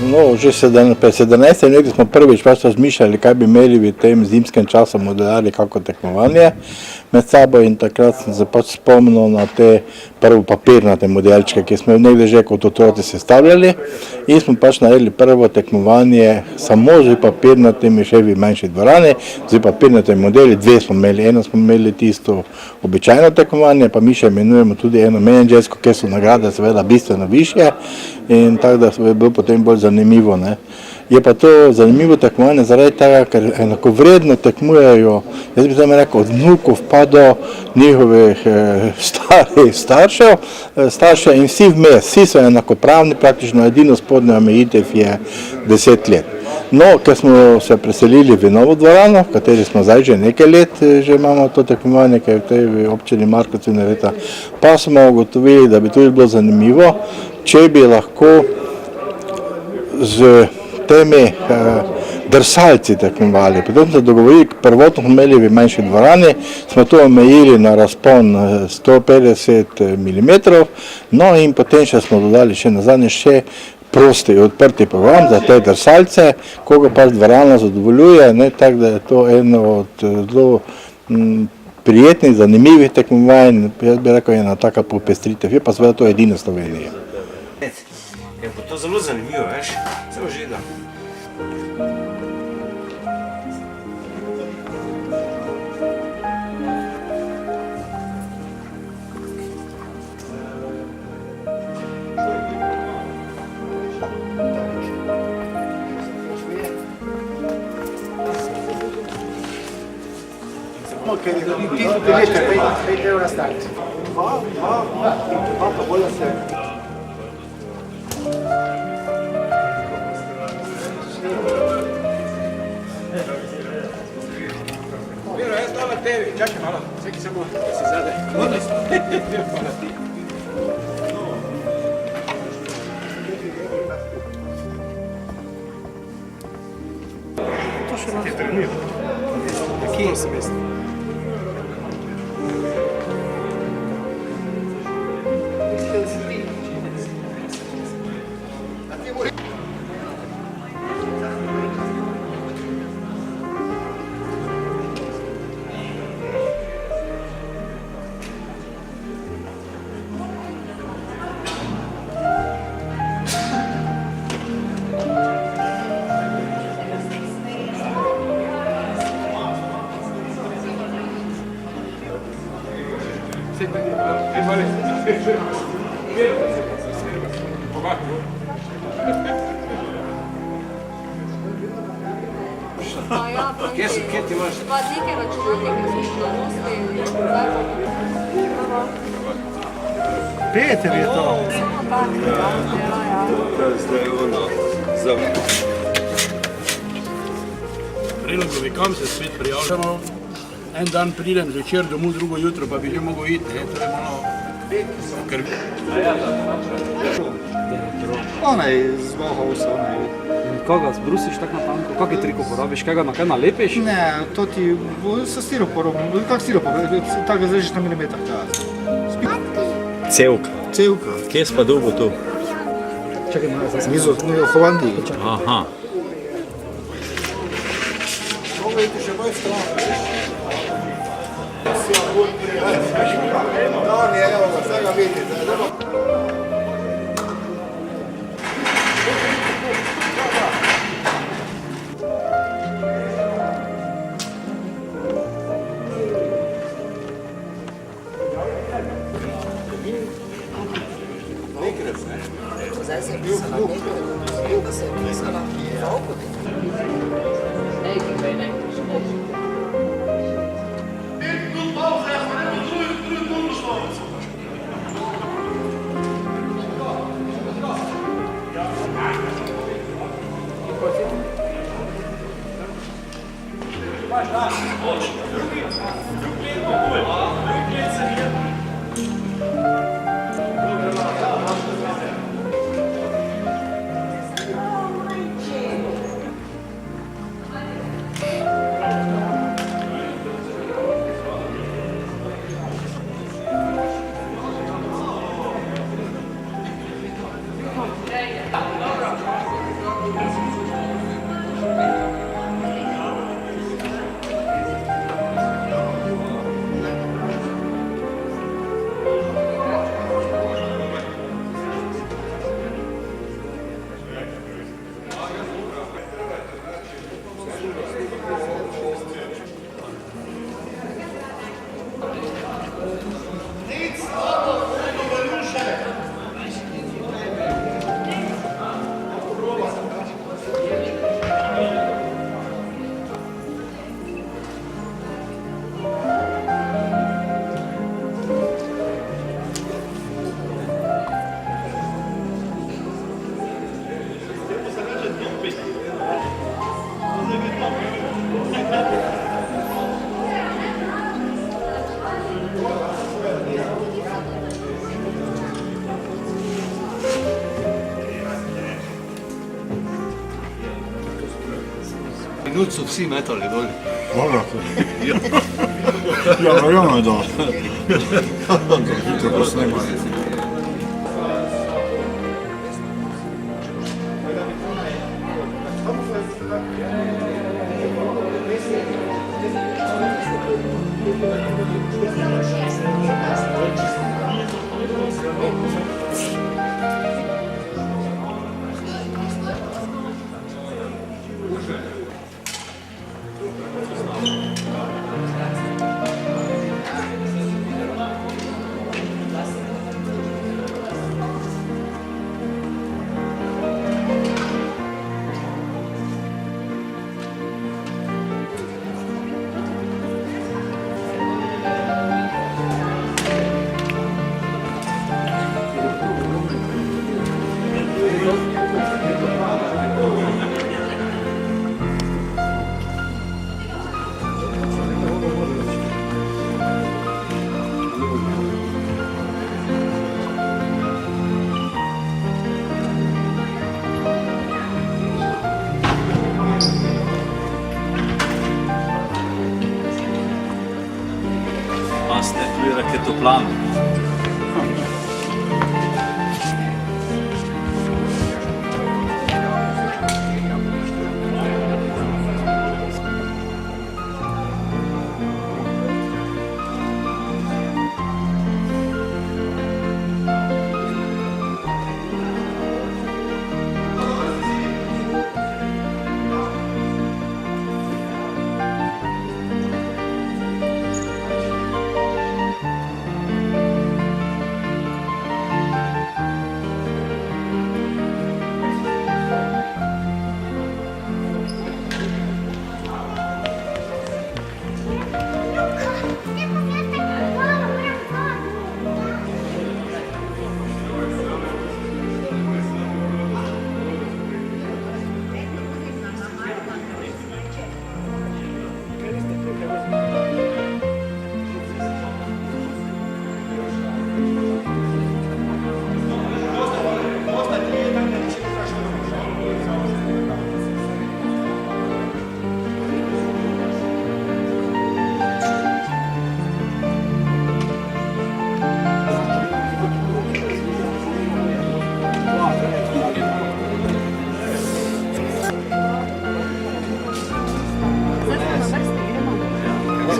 No, že pred 17 leti smo prvič razmišljali, kaj bi imeli v tem zimskem času modelarji kako tekmovanje med sabo in takrat sem se spomnil na te prvo papirnate modelčke, ki smo nekde že kot otroci sestavljali in smo naredili prvo tekmovanje samo z papirnatimi, še v manjši dvorani, z papirnatimi modeli, dve smo imeli, eno smo imeli tisto običajno tekmovanje, pa mi še imenujemo tudi eno menedžersko, kjer so nagrade seveda bistveno višje in tako da je bilo potem bolj zanimivo. Je pa to zanimivo tekmovanje zaradi tega, ker enakovredno tekmujejo, jaz bi zdaj rekel, od vnukov pa do njihovih starih staršev in vsi vmes, vsi so enakopravni, praktično edino spodnja omejitev je 10 let. No, ker smo se preselili v novo dvorano, v kateri smo zdaj že nekaj let, že imamo to tekmovanje, ker je v tej občini Markovci narejeno, pa smo ugotovili, da bi tudi bilo zanimivo, če bi lahko z temi drsalci tekmovali. Potem smo dogovorili, prvotno smo imeli v manjši dvorani, smo to omejili na razpon 150 mm, no in potem še smo dodali še nazadnje še prosti, odprti program za te drsalce, koga pa dvorana zadovoljuje, tako da je to eno od zelo prijetnih, zanimivih tekmovanj, jaz bi rekel, ena taka popestritev, je pa seveda to edino v Sloveniji. Je pa to zelo zanimivo, veš, se užida. Ker je tisto bilete, 5 € start. Dva pa bolj se. Miro, jaz dam na tebi, čakaj malo, vseki se bo, da si zadaj. Hvala ti. To še nas trenuje. Kje se misli? Kje ti imaš? Pa nekaj računalnika smo Peter je to. Prelogovi, kam se spet prijavljamo? En dan pridem zvečer domov, drugo jutro pa bi že mogel iti, to je malo... Onaj zvohal se, onaj. Koga zbrusiš tako na tanko? Kaki trik uporabiš? Kaj ga na kaj nalepiš? Ne, to ti sa stiroporom, kak stiropor, tako ga zrežeš na milimetar. Cevka. Cevka. Kje si pa dolgo tu? Čakaj, nizu, v Holandiji. Aha. Mogu iti še bolj stran. Da, nije, evo ga, sve ga vidite. Zdaj se je pisala nekaj, da se je pisala minut so vsi metali dol. Ja, verjamem, da. Hitro posnemali. Paste, tu je raketoplan.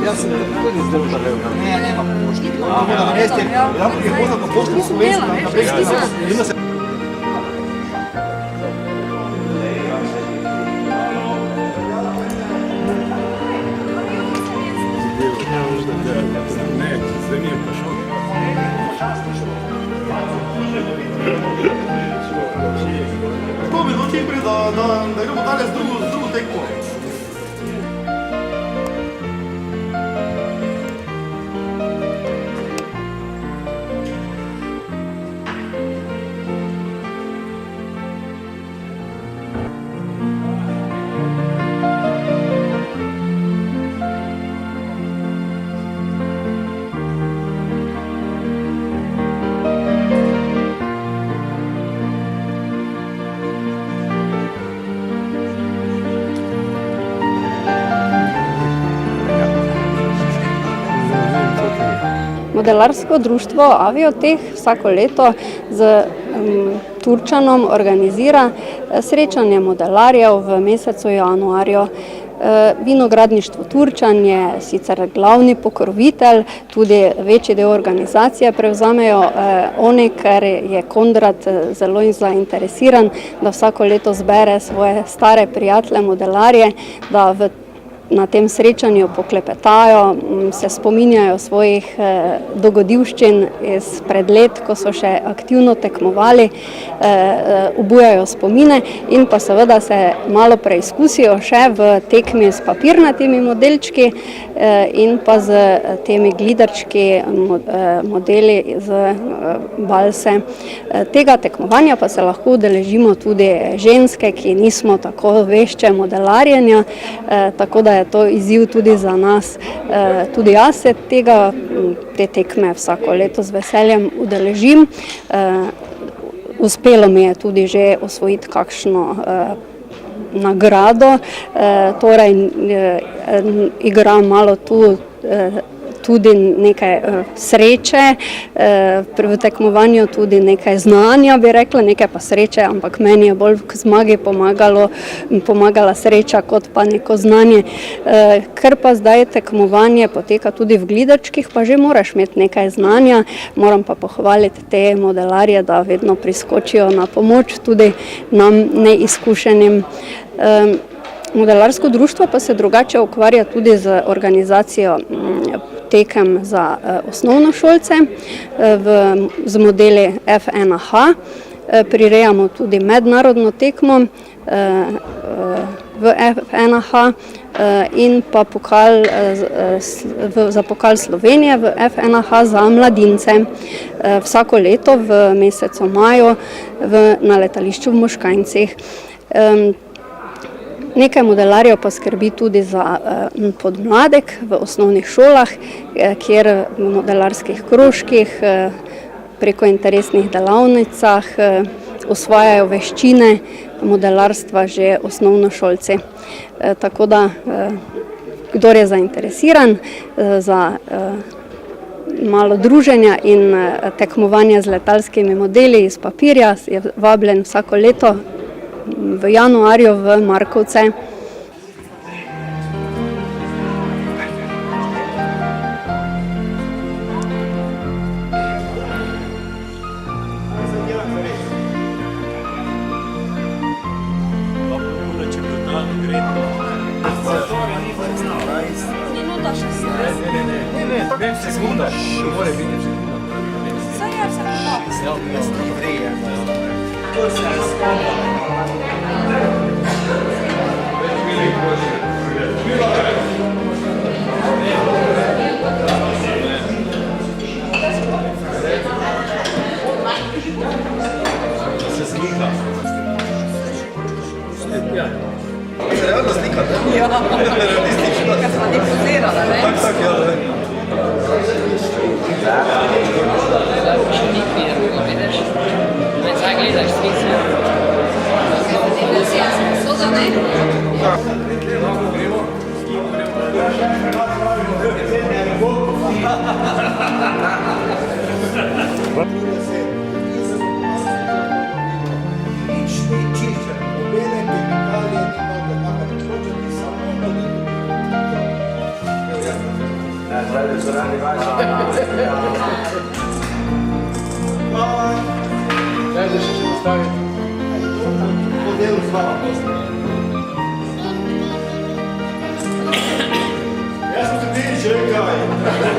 Jaz sem tudi zdaj upravljal. Ne, nema pošte. Ja, je možno po pošti slovensko. Zdaj mi je prišel. To bi bilo čim prej, da gremo dalje z drugo tekmo. Modelarsko društvo Avioteh vsako leto z Turčanom organizira srečanje modelarjev v mesecu januarju. Vinogradništvo Turčan je sicer glavni pokrovitelj, tudi večji del organizacije prevzamejo oni, ker je Konrad zelo zainteresiran, da vsako leto zbere svoje stare prijatelje modelarje, da na tem srečanju poklepetajo, se spominjajo svojih dogodivščin izpred let, ko so še aktivno tekmovali, obujajo spomine in pa seveda se malo preizkusijo še v tekmi s papirnatimi modelčki in pa z temi gliderčki modeli z balse. Tega tekmovanja pa se lahko udeležimo tudi ženske, ki nismo tako vešče modelarjenja, tako da je to izziv tudi za nas. Tudi jaz se te tekme vsako leto z veseljem udeležim. Uspelo mi je tudi že osvojiti kakšno nagrado, torej igra malo tu tudi nekaj sreče, v tekmovanju tudi nekaj znanja, bi rekla, nekaj pa sreče, ampak meni je bolj k zmagi pomagala sreča kot pa neko znanje. Ker pa zdaj tekmovanje poteka tudi v glidačkih, pa že moraš imeti nekaj znanja, moram pa pohvaliti te modelarje, da vedno priskočijo na pomoč tudi nam neizkušenim. Modelarsko društvo pa se drugače ukvarja tudi z organizacijo tekem za osnovnošolce z modeli F1H. Prirejamo tudi mednarodno tekmo v F1H in pa za pokal Slovenije v F1H za mladince. Vsako leto v mesecu maju na letališču v Moškanjcih. Nekaj modelarjev pa skrbi tudi za podmladek v osnovnih šolah, kjer v modelarskih krožkih preko interesnih delavnicah osvajajo veščine modelarstva že osnovnošolci. Tako da, kdor je zainteresiran za malo druženja in tekmovanja z letalskimi modeli iz papirja, je vabljen vsako leto v januarju v Markovce. Jaz sem se ti čekaj.